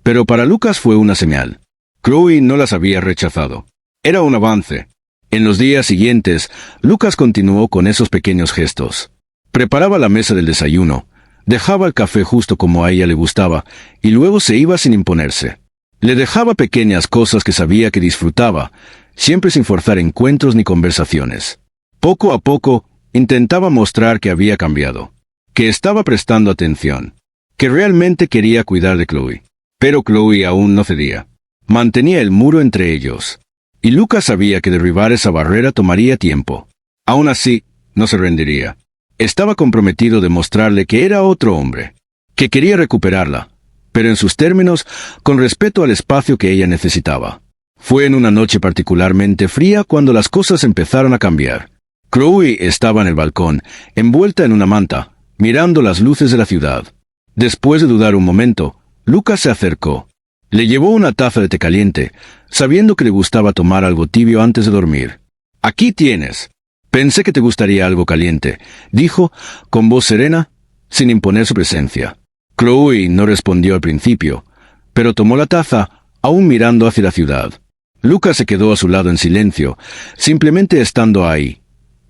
pero para Lucas fue una señal. Chloe no las había rechazado. Era un avance. En los días siguientes, Lucas continuó con esos pequeños gestos. Preparaba la mesa del desayuno, dejaba el café justo como a ella le gustaba, y luego se iba sin imponerse. Le dejaba pequeñas cosas que sabía que disfrutaba, siempre sin forzar encuentros ni conversaciones. Poco a poco, intentaba mostrar que había cambiado, que estaba prestando atención, que realmente quería cuidar de Chloe. Pero Chloe aún no cedía. Mantenía el muro entre ellos. Y Lucas sabía que derribar esa barrera tomaría tiempo. Aún así, no se rendiría. Estaba comprometido de mostrarle que era otro hombre, que quería recuperarla, pero en sus términos, con respeto al espacio que ella necesitaba. Fue en una noche particularmente fría cuando las cosas empezaron a cambiar. Chloe estaba en el balcón, envuelta en una manta, mirando las luces de la ciudad. Después de dudar un momento, Lucas se acercó. Le llevó una taza de té caliente, sabiendo que le gustaba tomar algo tibio antes de dormir. «Aquí tienes. Pensé que te gustaría algo caliente», dijo, con voz serena, sin imponer su presencia. Chloe no respondió al principio, pero tomó la taza, aún mirando hacia la ciudad. Lucas se quedó a su lado en silencio, simplemente estando ahí,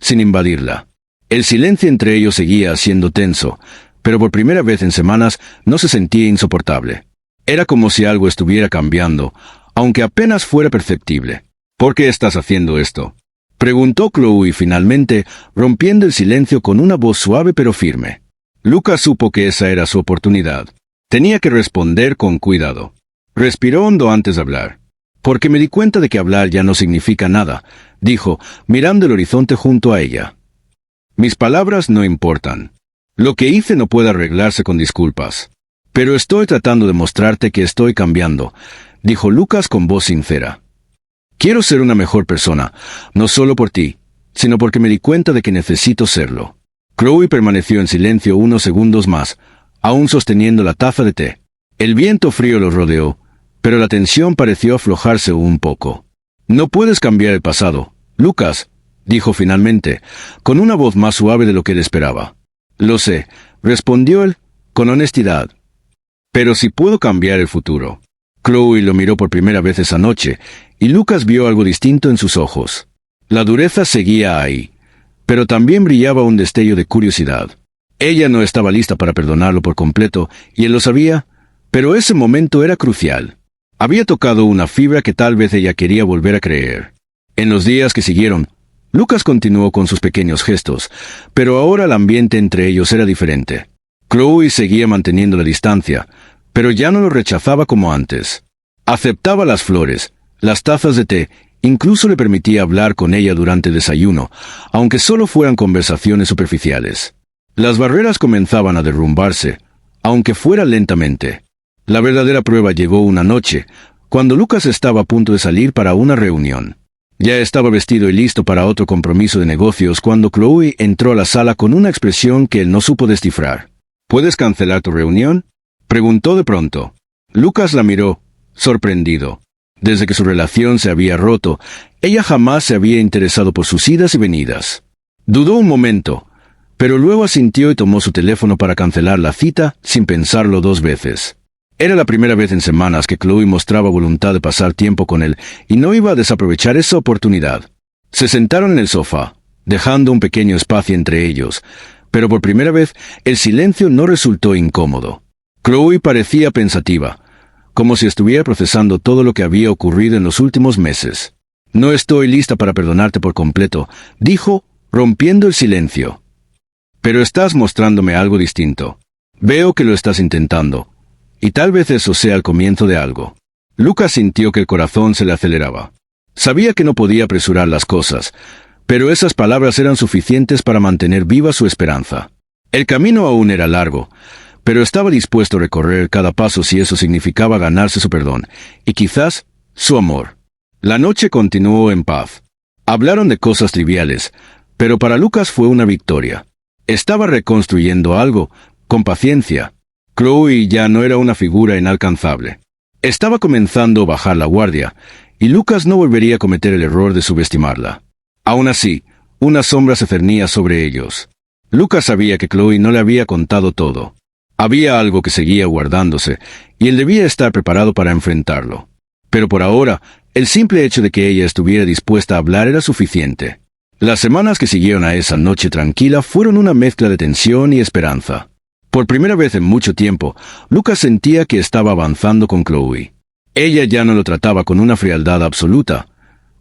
sin invadirla. El silencio entre ellos seguía siendo tenso, pero por primera vez en semanas no se sentía insoportable. Era como si algo estuviera cambiando, aunque apenas fuera perceptible. «¿Por qué estás haciendo esto?», preguntó Chloe finalmente, rompiendo el silencio con una voz suave pero firme. Lucas supo que esa era su oportunidad. Tenía que responder con cuidado. Respiró hondo antes de hablar. «Porque me di cuenta de que hablar ya no significa nada», dijo, mirando el horizonte junto a ella. «Mis palabras no importan. Lo que hice no puede arreglarse con disculpas. Pero estoy tratando de mostrarte que estoy cambiando», dijo Lucas con voz sincera. «Quiero ser una mejor persona, no solo por ti, sino porque me di cuenta de que necesito serlo». Chloe permaneció en silencio unos segundos más, aún sosteniendo la taza de té. El viento frío los rodeó, pero la tensión pareció aflojarse un poco. «No puedes cambiar el pasado, Lucas», dijo finalmente, con una voz más suave de lo que él esperaba. «Lo sé», respondió él, con honestidad. «Pero sí puedo cambiar el futuro». Chloe lo miró por primera vez esa noche, y Lucas vio algo distinto en sus ojos. La dureza seguía ahí, pero también brillaba un destello de curiosidad. Ella no estaba lista para perdonarlo por completo, y él lo sabía, pero ese momento era crucial. Había tocado una fibra que tal vez ella quería volver a creer. En los días que siguieron, Lucas continuó con sus pequeños gestos, pero ahora el ambiente entre ellos era diferente. Chloe seguía manteniendo la distancia, pero ya no lo rechazaba como antes. Aceptaba las flores, las tazas de té, incluso le permitía hablar con ella durante el desayuno, aunque solo fueran conversaciones superficiales. Las barreras comenzaban a derrumbarse, aunque fuera lentamente. La verdadera prueba llegó una noche, cuando Lucas estaba a punto de salir para una reunión. Ya estaba vestido y listo para otro compromiso de negocios cuando Chloe entró a la sala con una expresión que él no supo descifrar. ¿Puedes cancelar tu reunión?, preguntó de pronto. Lucas la miró, sorprendido. Desde que su relación se había roto, ella jamás se había interesado por sus idas y venidas. Dudó un momento, pero luego asintió y tomó su teléfono para cancelar la cita sin pensarlo 2 veces. Era la primera vez en semanas que Chloe mostraba voluntad de pasar tiempo con él y no iba a desaprovechar esa oportunidad. Se sentaron en el sofá, dejando un pequeño espacio entre ellos, pero por primera vez el silencio no resultó incómodo. Chloe parecía pensativa, como si estuviera procesando todo lo que había ocurrido en los últimos meses. «No estoy lista para perdonarte por completo», dijo, rompiendo el silencio. «Pero estás mostrándome algo distinto. Veo que lo estás intentando. Y tal vez eso sea el comienzo de algo». Lucas sintió que el corazón se le aceleraba. Sabía que no podía apresurar las cosas, pero esas palabras eran suficientes para mantener viva su esperanza. El camino aún era largo, pero estaba dispuesto a recorrer cada paso si eso significaba ganarse su perdón, y quizás su amor. La noche continuó en paz. Hablaron de cosas triviales, pero para Lucas fue una victoria. Estaba reconstruyendo algo, con paciencia. Chloe ya no era una figura inalcanzable. Estaba comenzando a bajar la guardia, y Lucas no volvería a cometer el error de subestimarla. Aún así, una sombra se cernía sobre ellos. Lucas sabía que Chloe no le había contado todo. Había algo que seguía guardándose, y él debía estar preparado para enfrentarlo. Pero por ahora, el simple hecho de que ella estuviera dispuesta a hablar era suficiente. Las semanas que siguieron a esa noche tranquila fueron una mezcla de tensión y esperanza. Por primera vez en mucho tiempo, Lucas sentía que estaba avanzando con Chloe. Ella ya no lo trataba con una frialdad absoluta,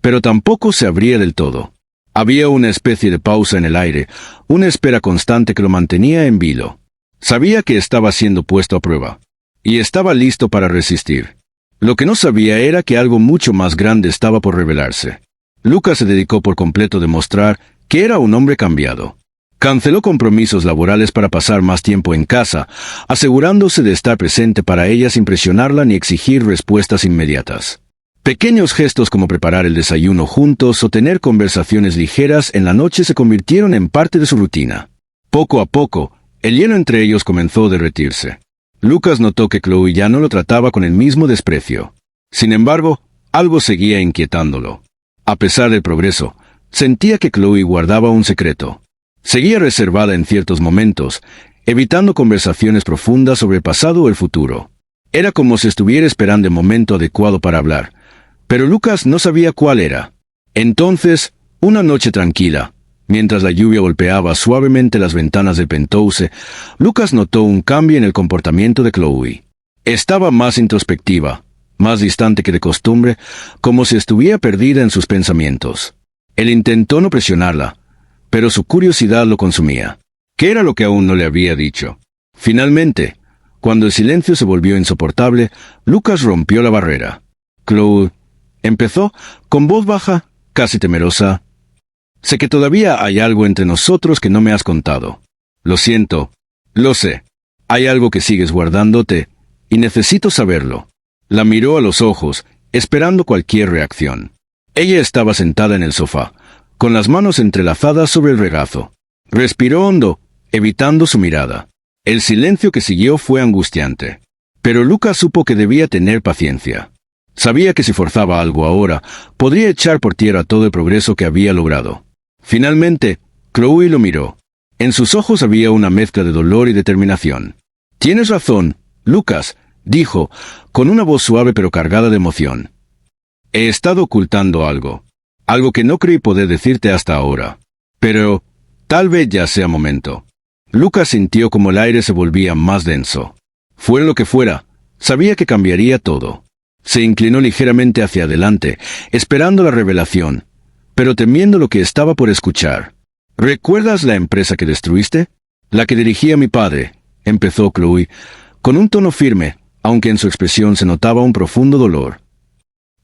pero tampoco se abría del todo. Había una especie de pausa en el aire, una espera constante que lo mantenía en vilo. Sabía que estaba siendo puesto a prueba, y estaba listo para resistir. Lo que no sabía era que algo mucho más grande estaba por revelarse. Lucas se dedicó por completo a demostrar que era un hombre cambiado. Canceló compromisos laborales para pasar más tiempo en casa, asegurándose de estar presente para ella sin presionarla ni exigir respuestas inmediatas. Pequeños gestos como preparar el desayuno juntos o tener conversaciones ligeras en la noche se convirtieron en parte de su rutina. Poco a poco, el hielo entre ellos comenzó a derretirse. Lucas notó que Chloe ya no lo trataba con el mismo desprecio. Sin embargo, algo seguía inquietándolo. A pesar del progreso, sentía que Chloe guardaba un secreto. Seguía reservada en ciertos momentos, evitando conversaciones profundas sobre el pasado o el futuro. Era como si estuviera esperando el momento adecuado para hablar, pero Lucas no sabía cuál era. Entonces, una noche tranquila, mientras la lluvia golpeaba suavemente las ventanas del penthouse, Lucas notó un cambio en el comportamiento de Chloe. Estaba más introspectiva, más distante que de costumbre, como si estuviera perdida en sus pensamientos. Él intentó no presionarla, pero su curiosidad lo consumía. ¿Qué era lo que aún no le había dicho? Finalmente, cuando el silencio se volvió insoportable, Lucas rompió la barrera. Chloe empezó, con voz baja, casi temerosa. «Sé que todavía hay algo entre nosotros que no me has contado. Lo siento. Lo sé. Hay algo que sigues guardándote, y necesito saberlo». La miró a los ojos, esperando cualquier reacción. Ella estaba sentada en el sofá, con las manos entrelazadas sobre el regazo. Respiró hondo, evitando su mirada. El silencio que siguió fue angustiante. Pero Lucas supo que debía tener paciencia. Sabía que si forzaba algo ahora, podría echar por tierra todo el progreso que había logrado. Finalmente, Chloe lo miró. En sus ojos había una mezcla de dolor y determinación. «Tienes razón, Lucas», dijo, con una voz suave pero cargada de emoción. «He estado ocultando algo que no creí poder decirte hasta ahora. Pero tal vez ya sea momento». Lucas sintió como el aire se volvía más denso. Fuera lo que fuera, sabía que cambiaría todo. Se inclinó ligeramente hacia adelante, esperando la revelación, pero temiendo lo que estaba por escuchar. «¿Recuerdas la empresa que destruiste? La que dirigía mi padre», empezó Chloe, con un tono firme, aunque en su expresión se notaba un profundo dolor.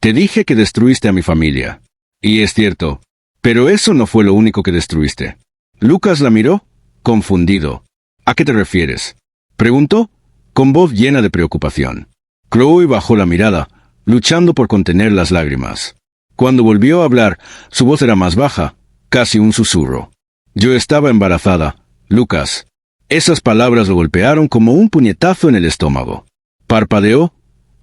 Te dije que destruiste a mi familia. Y es cierto, pero eso no fue lo único que destruiste. Lucas la miró, confundido. ¿A qué te refieres?, preguntó, con voz llena de preocupación. Chloe bajó la mirada, luchando por contener las lágrimas. Cuando volvió a hablar, su voz era más baja, casi un susurro. Yo estaba embarazada, Lucas. Esas palabras lo golpearon como un puñetazo en el estómago. Parpadeó,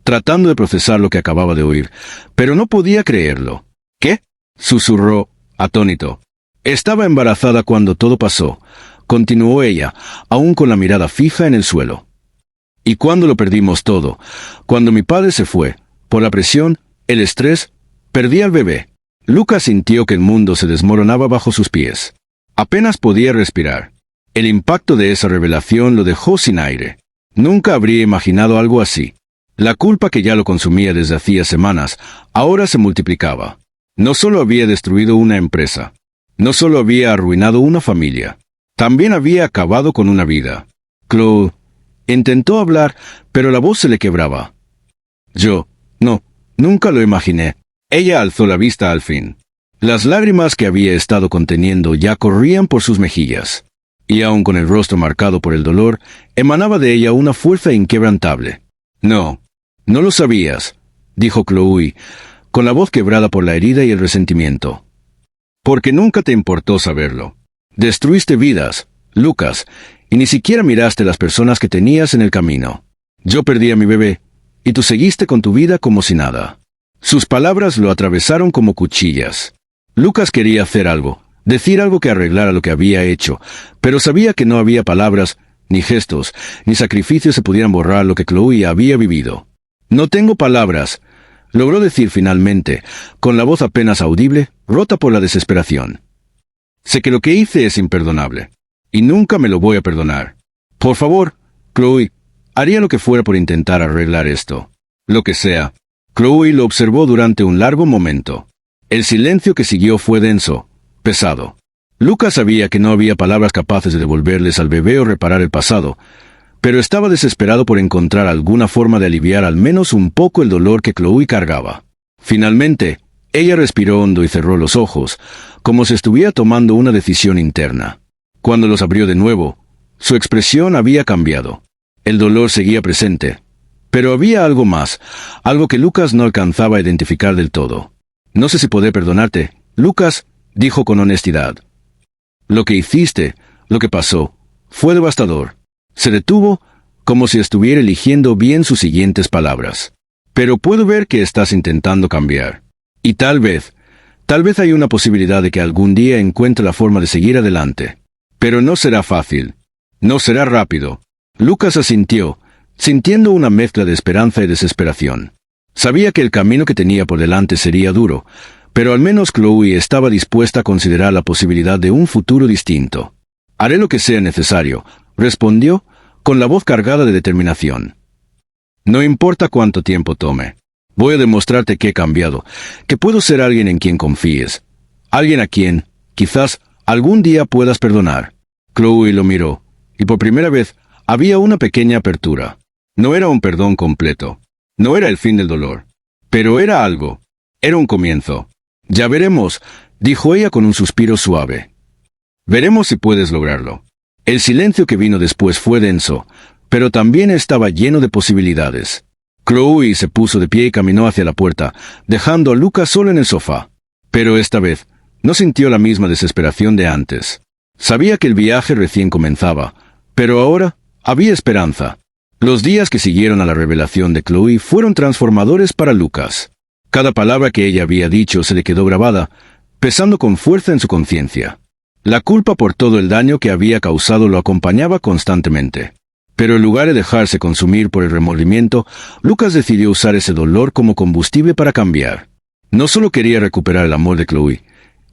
tratando de procesar lo que acababa de oír, pero no podía creerlo. ¿Qué?, susurró, atónito. Estaba embarazada cuando todo pasó, continuó ella, aún con la mirada fija en el suelo. Y cuando lo perdimos todo, cuando mi padre se fue, por la presión, el estrés, perdí al bebé. Lucas sintió que el mundo se desmoronaba bajo sus pies. Apenas podía respirar. El impacto de esa revelación lo dejó sin aire. Nunca habría imaginado algo así. La culpa que ya lo consumía desde hacía semanas, ahora se multiplicaba. No solo había destruido una empresa, no solo había arruinado una familia, también había acabado con una vida. Chloe intentó hablar, pero la voz se le quebraba. No, nunca lo imaginé. Ella alzó la vista al fin. Las lágrimas que había estado conteniendo ya corrían por sus mejillas. Y aun con el rostro marcado por el dolor, emanaba de ella una fuerza inquebrantable. No lo sabías, dijo Chloe, con la voz quebrada por la herida y el resentimiento. Porque nunca te importó saberlo. Destruiste vidas, Lucas, y ni siquiera miraste las personas que tenías en el camino. Yo perdí a mi bebé, y tú seguiste con tu vida como si nada. Sus palabras lo atravesaron como cuchillas. Lucas quería hacer algo, decir algo que arreglara lo que había hecho, pero sabía que no había palabras, ni gestos, ni sacrificios que pudieran borrar lo que Chloe había vivido. No tengo palabras, logró decir finalmente, con la voz apenas audible, rota por la desesperación. Sé que lo que hice es imperdonable, y nunca me lo voy a perdonar. Por favor, Chloe, haría lo que fuera por intentar arreglar esto. Lo que sea. Chloe lo observó durante un largo momento. El silencio que siguió fue denso, pesado. Lucas sabía que no había palabras capaces de devolverles al bebé o reparar el pasado, pero estaba desesperado por encontrar alguna forma de aliviar al menos un poco el dolor que Chloe cargaba. Finalmente, ella respiró hondo y cerró los ojos, como si estuviera tomando una decisión interna. Cuando los abrió de nuevo, su expresión había cambiado. El dolor seguía presente, pero había algo más, algo que Lucas no alcanzaba a identificar del todo. No sé si podré perdonarte, Lucas, dijo con honestidad. Lo que hiciste, lo que pasó, fue devastador. Se detuvo, como si estuviera eligiendo bien sus siguientes palabras. Pero puedo ver que estás intentando cambiar. Y tal vez hay una posibilidad de que algún día encuentre la forma de seguir adelante. Pero no será fácil. No será rápido. Lucas asintió, sintiendo una mezcla de esperanza y desesperación. Sabía que el camino que tenía por delante sería duro, pero al menos Chloe estaba dispuesta a considerar la posibilidad de un futuro distinto. Haré lo que sea necesario, respondió, con la voz cargada de determinación. No importa cuánto tiempo tome. Voy a demostrarte que he cambiado, que puedo ser alguien en quien confíes. Alguien a quien, quizás, algún día puedas perdonar. Chloe lo miró, y por primera vez había una pequeña apertura. No era un perdón completo. No era el fin del dolor. Pero era algo. Era un comienzo. Ya veremos, dijo ella con un suspiro suave. Veremos si puedes lograrlo. El silencio que vino después fue denso, pero también estaba lleno de posibilidades. Chloe se puso de pie y caminó hacia la puerta, dejando a Lucas solo en el sofá. Pero esta vez, no sintió la misma desesperación de antes. Sabía que el viaje recién comenzaba, pero ahora había esperanza. Los días que siguieron a la revelación de Chloe fueron transformadores para Lucas. Cada palabra que ella había dicho se le quedó grabada, pesando con fuerza en su conciencia. La culpa por todo el daño que había causado lo acompañaba constantemente. Pero en lugar de dejarse consumir por el remordimiento, Lucas decidió usar ese dolor como combustible para cambiar. No solo quería recuperar el amor de Chloe,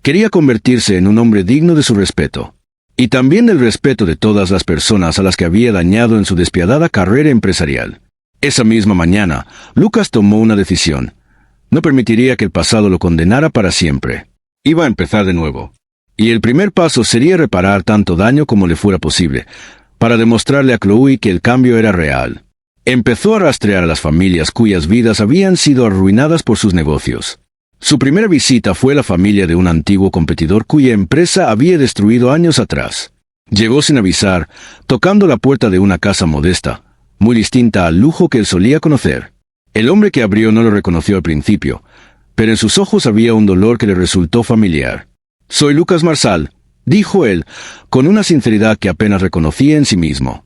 quería convertirse en un hombre digno de su respeto. Y también del respeto de todas las personas a las que había dañado en su despiadada carrera empresarial. Esa misma mañana, Lucas tomó una decisión. No permitiría que el pasado lo condenara para siempre. Iba a empezar de nuevo. Y el primer paso sería reparar tanto daño como le fuera posible, para demostrarle a Chloe que el cambio era real. Empezó a rastrear a las familias cuyas vidas habían sido arruinadas por sus negocios. Su primera visita fue a la familia de un antiguo competidor cuya empresa había destruido años atrás. Llegó sin avisar, tocando la puerta de una casa modesta, muy distinta al lujo que él solía conocer. El hombre que abrió no lo reconoció al principio, pero en sus ojos había un dolor que le resultó familiar. «Soy Lucas Marsal», dijo él, con una sinceridad que apenas reconocía en sí mismo.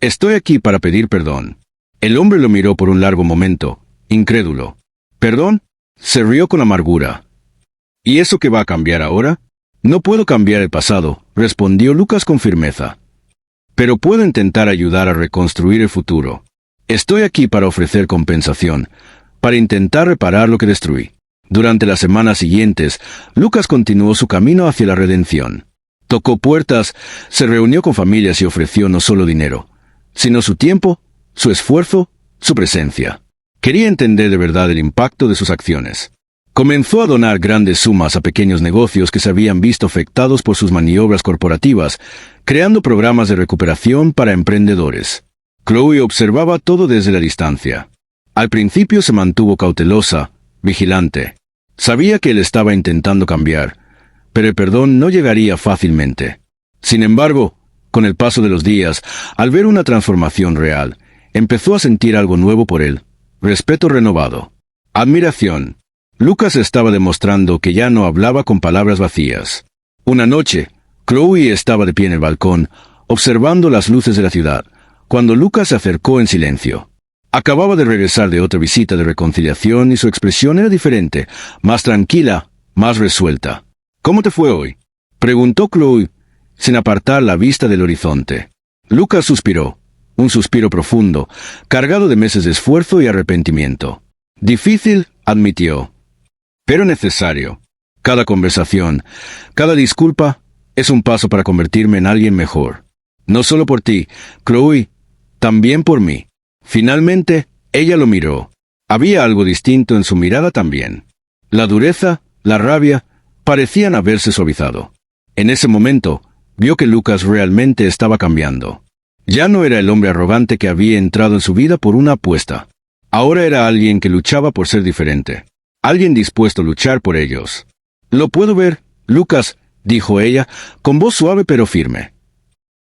«Estoy aquí para pedir perdón». El hombre lo miró por un largo momento, incrédulo. «¿Perdón?», se rió con amargura. «¿Y eso qué va a cambiar ahora?». «No puedo cambiar el pasado», respondió Lucas con firmeza. «Pero puedo intentar ayudar a reconstruir el futuro. Estoy aquí para ofrecer compensación, para intentar reparar lo que destruí». Durante las semanas siguientes, Lucas continuó su camino hacia la redención. Tocó puertas, se reunió con familias y ofreció no solo dinero, sino su tiempo, su esfuerzo, su presencia. Quería entender de verdad el impacto de sus acciones. Comenzó a donar grandes sumas a pequeños negocios que se habían visto afectados por sus maniobras corporativas, creando programas de recuperación para emprendedores. Chloe observaba todo desde la distancia. Al principio se mantuvo cautelosa, vigilante. Sabía que él estaba intentando cambiar, pero el perdón no llegaría fácilmente. Sin embargo, con el paso de los días, al ver una transformación real, empezó a sentir algo nuevo por él, respeto renovado, admiración. Lucas estaba demostrando que ya no hablaba con palabras vacías. Una noche, Chloe estaba de pie en el balcón, observando las luces de la ciudad, cuando Lucas se acercó en silencio. Acababa de regresar de otra visita de reconciliación y su expresión era diferente, más tranquila, más resuelta. «¿Cómo te fue hoy?», preguntó Chloe, sin apartar la vista del horizonte. Lucas suspiró, un suspiro profundo, cargado de meses de esfuerzo y arrepentimiento. «Difícil», admitió, «pero necesario. Cada conversación, cada disculpa, es un paso para convertirme en alguien mejor. No solo por ti, Chloe, también por mí». Finalmente, ella lo miró. Había algo distinto en su mirada también. La dureza, la rabia, parecían haberse suavizado. En ese momento, vio que Lucas realmente estaba cambiando. Ya no era el hombre arrogante que había entrado en su vida por una apuesta. Ahora era alguien que luchaba por ser diferente. Alguien dispuesto a luchar por ellos. «Lo puedo ver, Lucas», dijo ella, con voz suave pero firme.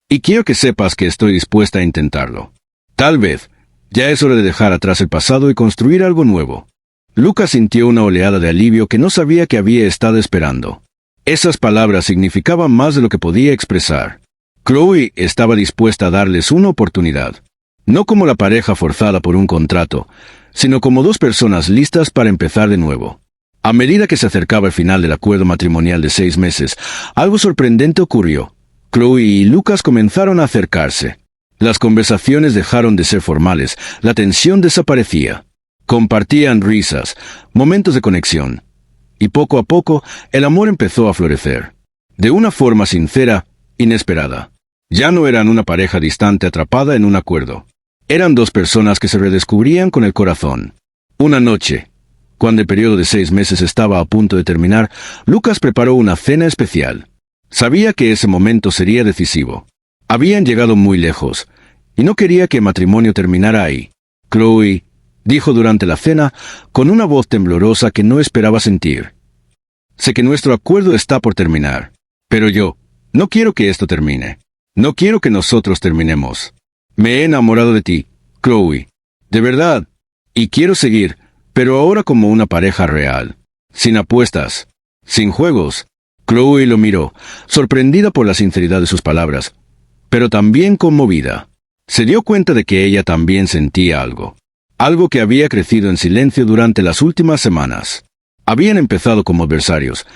«Y quiero que sepas que estoy dispuesta a intentarlo. Tal vez, ya es hora de dejar atrás el pasado y construir algo nuevo». Lucas sintió una oleada de alivio que no sabía que había estado esperando. Esas palabras significaban más de lo que podía expresar. Chloe estaba dispuesta a darles una oportunidad. No como la pareja forzada por un contrato, sino como dos personas listas para empezar de nuevo. A medida que se acercaba el final del acuerdo matrimonial de 6 meses, algo sorprendente ocurrió. Chloe y Lucas comenzaron a acercarse. Las conversaciones dejaron de ser formales, la tensión desaparecía. Compartían risas, momentos de conexión. Y poco a poco, el amor empezó a florecer. De una forma sincera, inesperada. Ya no eran una pareja distante atrapada en un acuerdo. Eran dos personas que se redescubrían con el corazón. Una noche, cuando el periodo de 6 meses estaba a punto de terminar, Lucas preparó una cena especial. Sabía que ese momento sería decisivo. Habían llegado muy lejos, y no quería que el matrimonio terminara ahí. «Chloe», dijo durante la cena, con una voz temblorosa que no esperaba sentir. «Sé que nuestro acuerdo está por terminar, pero yo no quiero que esto termine. No quiero que nosotros terminemos. Me he enamorado de ti, Chloe. De verdad. Y quiero seguir, pero ahora como una pareja real. Sin apuestas. Sin juegos». Chloe lo miró, sorprendida por la sinceridad de sus palabras, pero también conmovida. Se dio cuenta de que ella también sentía algo. Algo que había crecido en silencio durante las últimas semanas. Habían empezado como adversarios,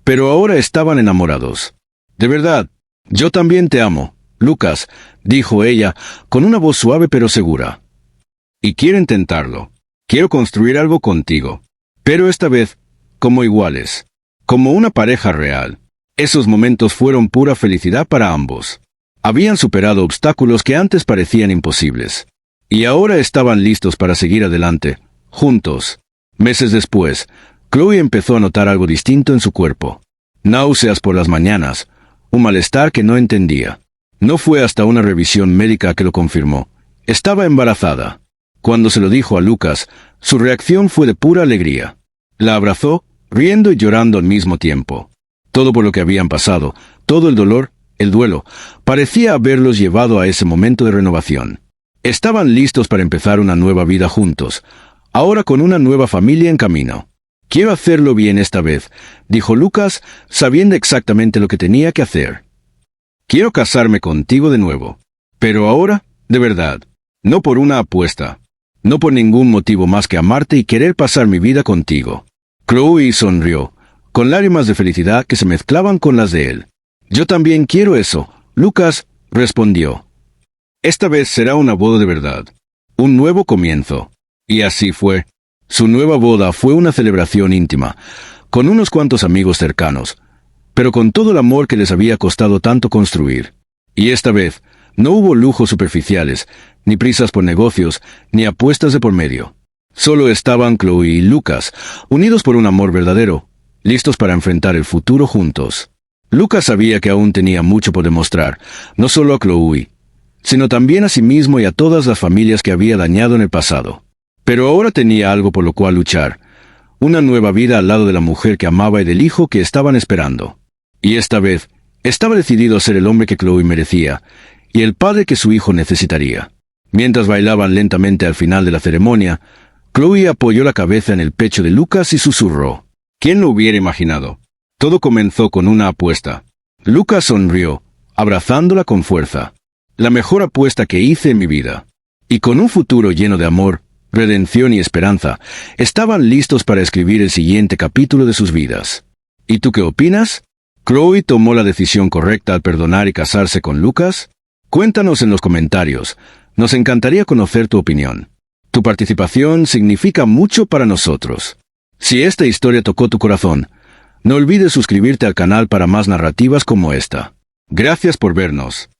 pero ahora estaban enamorados. «De verdad, yo también te amo, Lucas», dijo ella, con una voz suave pero segura. «Y quiero intentarlo. Quiero construir algo contigo. Pero esta vez, como iguales. Como una pareja real». Esos momentos fueron pura felicidad para ambos. Habían superado obstáculos que antes parecían imposibles. Y ahora estaban listos para seguir adelante, juntos. Meses después, Chloe empezó a notar algo distinto en su cuerpo. Náuseas por las mañanas, un malestar que no entendía. No fue hasta una revisión médica que lo confirmó, Estaba embarazada. Cuando se lo dijo a Lucas, su reacción fue de pura alegría. La abrazó, riendo y llorando al mismo tiempo. Todo por lo que habían pasado, todo el dolor, el duelo, parecía haberlos llevado a ese momento de renovación. Estaban listos para empezar una nueva vida juntos, ahora con una nueva familia en camino. «Quiero hacerlo bien esta vez», dijo Lucas, sabiendo exactamente lo que tenía que hacer. «Quiero casarme contigo de nuevo. Pero ahora, de verdad. No por una apuesta. No por ningún motivo más que amarte y querer pasar mi vida contigo». Chloe sonrió, con lágrimas de felicidad que se mezclaban con las de él. «Yo también quiero eso», Lucas respondió. «Esta vez será una boda de verdad. Un nuevo comienzo». Y así fue. Su nueva boda fue una celebración íntima, con unos cuantos amigos cercanos, pero con todo el amor que les había costado tanto construir. Y esta vez, no hubo lujos superficiales, ni prisas por negocios, ni apuestas de por medio. Solo estaban Chloe y Lucas, unidos por un amor verdadero, listos para enfrentar el futuro juntos. Lucas sabía que aún tenía mucho por demostrar, no solo a Chloe, sino también a sí mismo y a todas las familias que había dañado en el pasado. Pero ahora tenía algo por lo cual luchar, una nueva vida al lado de la mujer que amaba y del hijo que estaban esperando. Y esta vez, estaba decidido a ser el hombre que Chloe merecía, y el padre que su hijo necesitaría. Mientras bailaban lentamente al final de la ceremonia, Chloe apoyó la cabeza en el pecho de Lucas y susurró. ¿Quién lo hubiera imaginado? Todo comenzó con una apuesta. Lucas sonrió, abrazándola con fuerza. La mejor apuesta que hice en mi vida. Y con un futuro lleno de amor, redención y esperanza, estaban listos para escribir el siguiente capítulo de sus vidas. ¿Y tú qué opinas? ¿Chloe tomó la decisión correcta al perdonar y casarse con Lucas? Cuéntanos en los comentarios. Nos encantaría conocer tu opinión. Tu participación significa mucho para nosotros. Si esta historia tocó tu corazón, no olvides suscribirte al canal para más narrativas como esta. Gracias por vernos.